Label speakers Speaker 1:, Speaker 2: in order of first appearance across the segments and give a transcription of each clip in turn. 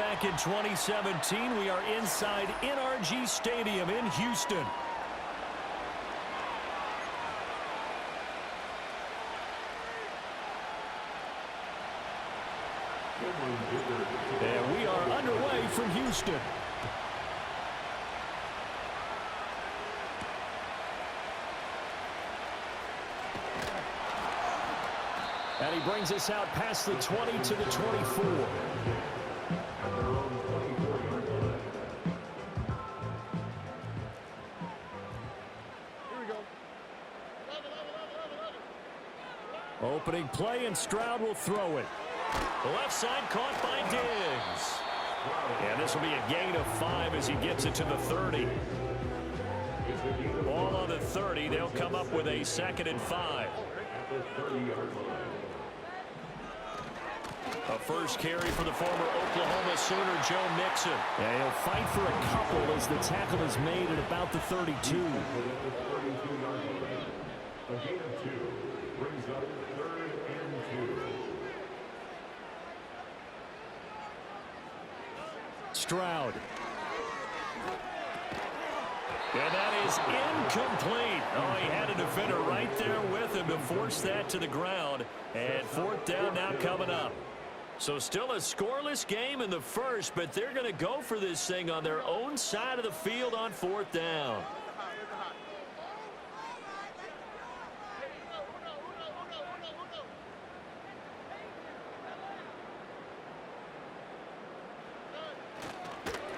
Speaker 1: back in 2017. We are inside NRG Stadium in Houston. And we are underway from Houston. And he brings us out past the 20 to the 24. Opening play, and Stroud will throw it. The left side caught by Diggs. And this will be a gain of 5 as he gets it to the 30. Ball on the 30. They'll come up with a 2nd and 5. A first carry for the former Oklahoma Sooner, Joe Mixon. And he'll fight for a couple as the tackle is made at about the 32.
Speaker 2: A gain of 2 brings up 3rd and 2.
Speaker 1: Stroud. And that is incomplete. Oh, he had a defender right there with him to force that to the ground. And 4th down now coming up. So still a scoreless game in the first, but they're going to go for this thing on their own side of the field on 4th down.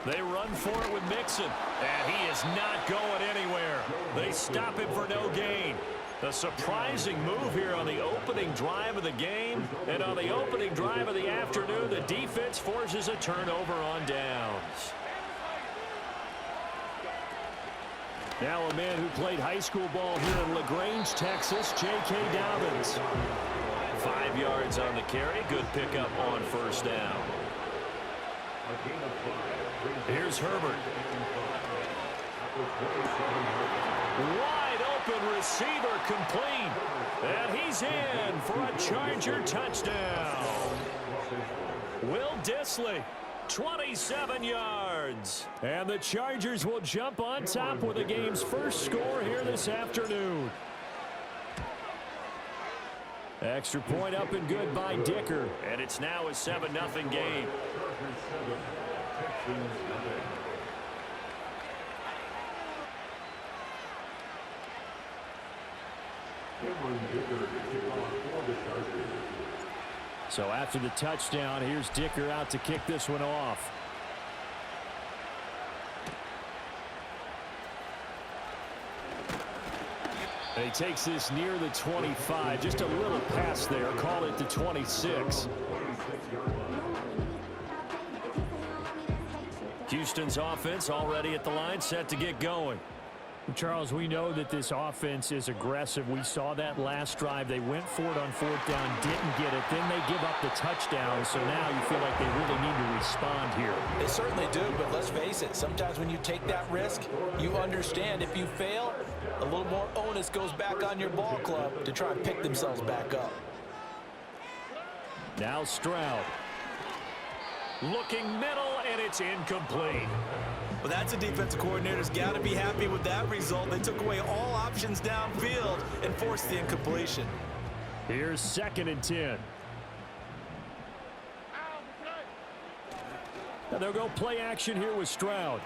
Speaker 1: They run for it with Mixon, and he is not going anywhere. They stop him for no gain. A surprising move here on the opening drive of the game, and on the opening drive of the afternoon, the defense forces a turnover on downs. Now a man who played high school ball here in LaGrange, Texas, J.K. Dobbins. 5 yards on the carry. Good pickup on 1st down. Here's Herbert. Wide open receiver complete. And he's in for a Charger touchdown. Will Dissly, 27 yards. And the Chargers will jump on top with the game's first score here this afternoon. Extra point up and good by Dicker. And it's now a 7-0 game. So after the touchdown, here's Dicker out to kick this one off. And he takes this near the 25. Just a little pass there. Call it the 26. Houston's offense already at the line, set to get going. Charles, we know that this offense is aggressive. We saw that last drive. They went for it on 4th down, didn't get it. Then they give up the touchdown. So now you feel like they really need to respond here.
Speaker 3: They certainly do, but let's face it. Sometimes when you take that risk, you understand if you fail, a little more onus goes back on your ball club to try and pick themselves back up.
Speaker 1: Now Stroud. Looking middle, and it's incomplete.
Speaker 3: Well, that's a defensive coordinator's got to be happy with that result. They took away all options downfield and forced the incompletion.
Speaker 1: Here's 2nd and 10. And they'll go play action here with Stroud.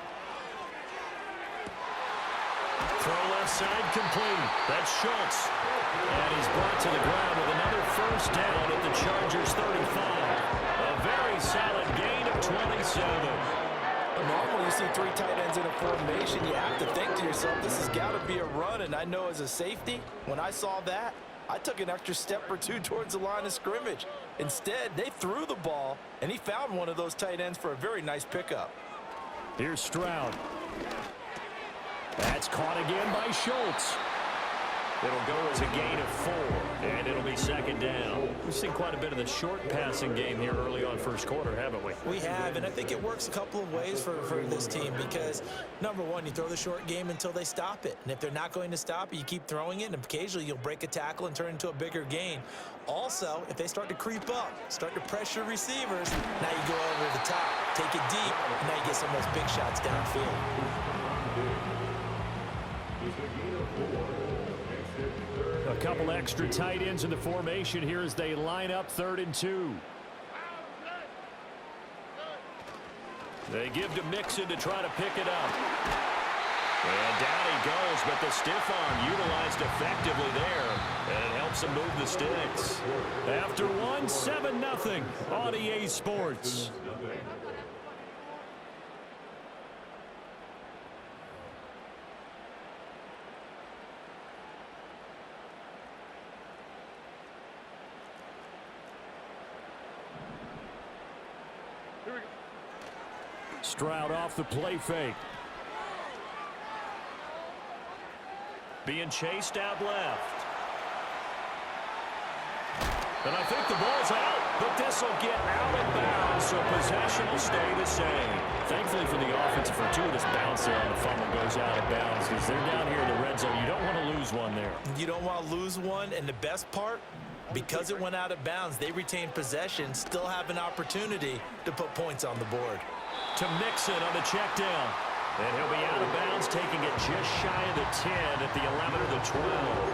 Speaker 1: Throw left side complete. That's Schultz. And he's brought to the ground with another 1st down at the Chargers 35. A very solid gain of 27.
Speaker 3: Normally you see 3 tight ends in a formation, you have to think to yourself, this has got to be a run. And I know as a safety, when I saw that, I took an extra step or 2 towards the line of scrimmage. Instead, they threw the ball, and he found one of those tight ends for a very nice pickup.
Speaker 1: Here's Stroud. That's caught again by Schultz. It'll go as a gain of 4, and it'll be second down. We've seen quite a bit of the short passing game here early on first quarter, haven't we?
Speaker 3: We have, and I think it works a couple of ways for this team because, number one, you throw the short game until they stop it. And if they're not going to stop it, you keep throwing it, and occasionally you'll break a tackle and turn it into a bigger gain. Also, if they start to creep up, start to pressure receivers, now you go over the top, take it deep, and now you get some of those big shots downfield.
Speaker 1: A couple extra tight ends in the formation here as they line up 3rd and 2. They give to Mixon to try to pick it up. And down he goes, but the stiff arm utilized effectively there. And it helps him move the sticks. After one, 7-0 on EA Sports. Stroud off the play fake. Being chased out left. And I think the ball's out, but this will get out of bounds, so possession will stay the same. Thankfully for the offense, a fortuitous bounce there on the fumble goes out of bounds because they're down here in the red zone. You don't want to lose one there.
Speaker 3: You don't want to lose one, and the best part, because it went out of bounds, they retained possession, still have an opportunity to put points on the board.
Speaker 1: To Mixon on the check down. And he'll be out of bounds, taking it just shy of the 10 at the 11 or the 12.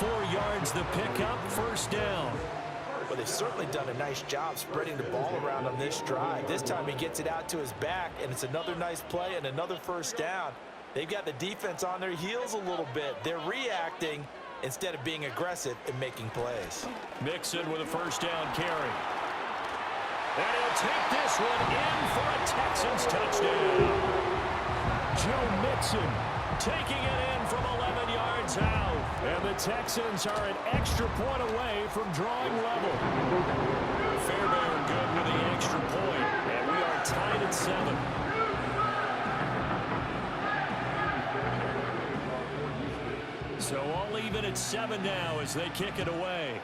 Speaker 1: 4 yards the pickup, first down.
Speaker 3: Well, they've certainly done a nice job spreading the ball around on this drive. This time he gets it out to his back, and it's another nice play and another first down. They've got the defense on their heels a little bit. They're reacting instead of being aggressive and making plays.
Speaker 1: Mixon with a first down carry. And he'll take this one in for a Texans touchdown. Joe Mixon taking it in from 11 yards out. And the Texans are an extra point away from drawing level. Fairbairn good with the extra point. And we are tied at 7. So all even at 7 now as they kick it away.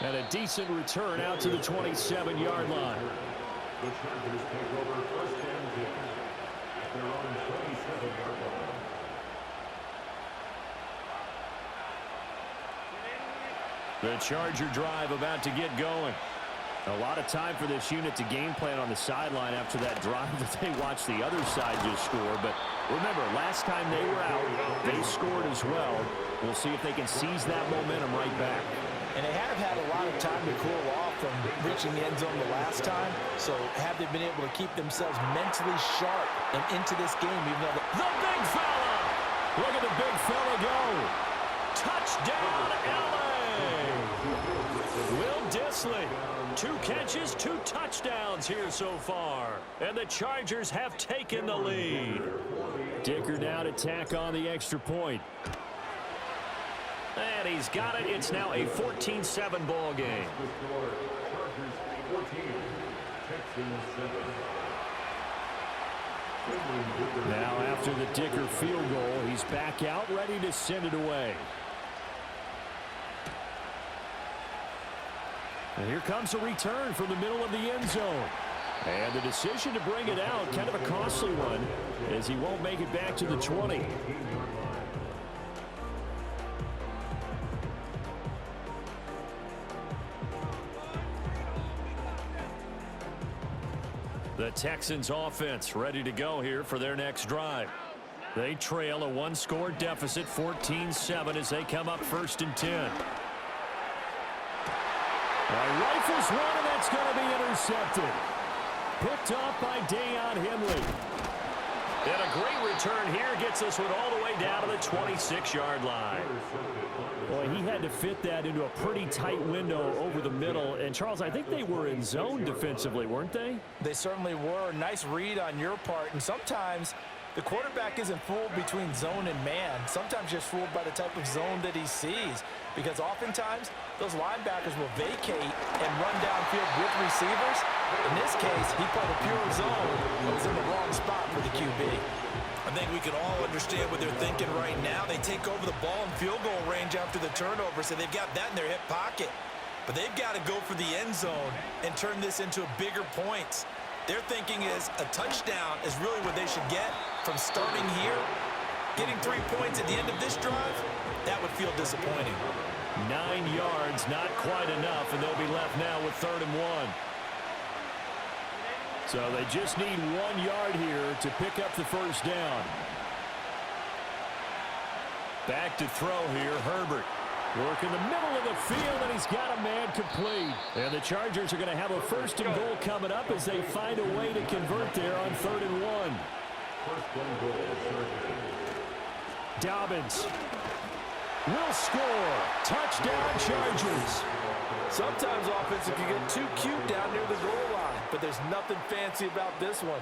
Speaker 1: And a decent return out to the 27-yard line.
Speaker 2: The Chargers take over first and 10 at their own 27-yard line.
Speaker 1: The Charger drive about to get going. A lot of time for this unit to game plan on the sideline after that drive that they watched the other side just score. But remember, last time they were out, they scored as well. We'll see if they can seize that momentum right back.
Speaker 3: And they have had a lot of time to cool off from reaching the end zone the last time. So have they been able to keep themselves mentally sharp and into this game? Even though
Speaker 1: the big fella! Look at the big fella go! Touchdown, LA! Will Dissly. 2 catches, 2 touchdowns here so far. And the Chargers have taken the lead. Dicker now to tack on the extra point. And he's got it. It's now a 14-7 ball game. Now after the Dicker field goal, he's back out ready to send it away. And here comes a return from the middle of the end zone. And the decision to bring it out, kind of a costly one, as he won't make it back to the 20. The Texans offense ready to go here for their next drive. They trail a 1-score deficit, 14-7, as they come up first and 10. Rifles one, and that's going to be intercepted. Picked off by Deion Henley. And a great return here gets this one all the way down to the 26-yard line. Boy, he had to fit that into a pretty tight window over the middle. And, Charles, I think they were in zone defensively, weren't they?
Speaker 3: They certainly were. Nice read on your part. And sometimes The quarterback isn't fooled between zone and man. Sometimes just fooled by the type of zone that he sees, because oftentimes those linebackers will vacate and run downfield with receivers. In this case, he played a pure zone but was in the wrong spot for the QB.
Speaker 4: I think we can all understand what they're thinking right now. They take over the ball in field goal range after the turnover, so they've got that in their hip pocket. But they've got to go for the end zone and turn this into bigger points. Their thinking is a touchdown is really what they should get from starting here. Getting 3 points at the end of this drive, that would feel disappointing.
Speaker 1: 9 yards, not quite enough, and they'll be left now with 3rd and 1. So they just need 1 yard here to pick up the first down. Back to throw here, Herbert. Work in the middle of the field, and he's got a man complete. And the Chargers are going to have a 1st and goal coming up as they find a way to convert there on 3rd and 1. Dobbins will score. Touchdown, Chargers.
Speaker 3: Sometimes offense can get too cute down near the goal line, but there's nothing fancy about this one.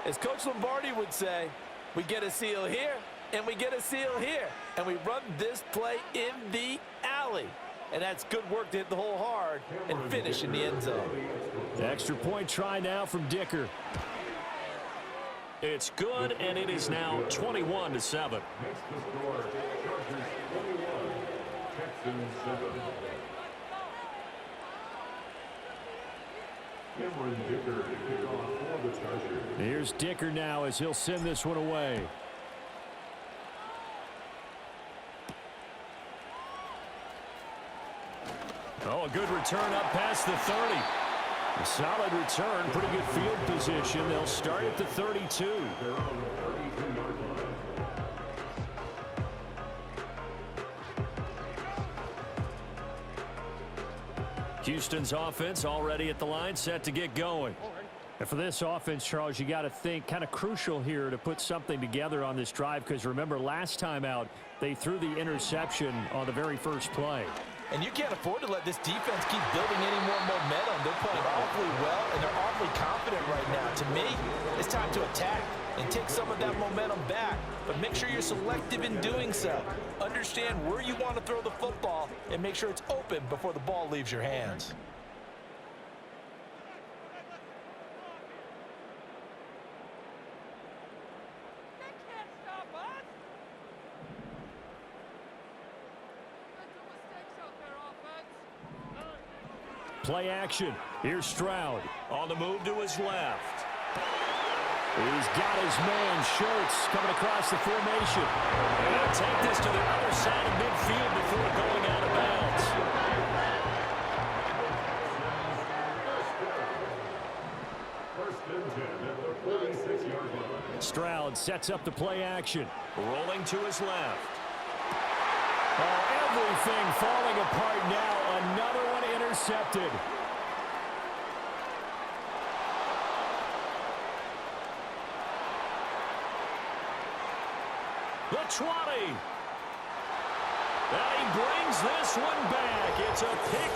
Speaker 3: As Coach Lombardi would say, we get a seal here, and we get a seal here, and we run this play in the alley. And that's good work to hit the hole hard and finish in the end zone.
Speaker 1: Extra point try now from Dicker. It's good, and it is now 21-7.
Speaker 2: Makes the score, Chargers 21, Texans 7. Cameron Dicker to kick off for the Chargers.
Speaker 1: Here's Dicker now as he'll send this one away. Oh, a good return up past the 30. A solid return, pretty good field position. They'll start at the 32.
Speaker 2: They're on the 32-yard line.
Speaker 1: Houston's offense already at the line, set to get going. And for this offense, Charles, you got to think kind of crucial here to put something together on this drive, because remember last time out they threw the interception on the very first play.
Speaker 3: And you can't afford to let this defense keep building any more momentum. They're playing awfully well, and they're awfully confident right now. To me, it's time to attack and take some of that momentum back. But make sure you're selective in doing so. Understand where you want to throw the football and make sure it's open before the ball leaves your hands.
Speaker 1: Play action. Here's Stroud. On the move to his left. He's got his man, Schultz, coming across the formation. And they'll take this to the other side of midfield before going out of bounds.
Speaker 2: First and 10 at the 46-yard line.
Speaker 1: Stroud sets up the play action. Rolling to his left. Oh, everything falling apart now. Another one intercepted. The 20. And he brings this one back. It's a pick.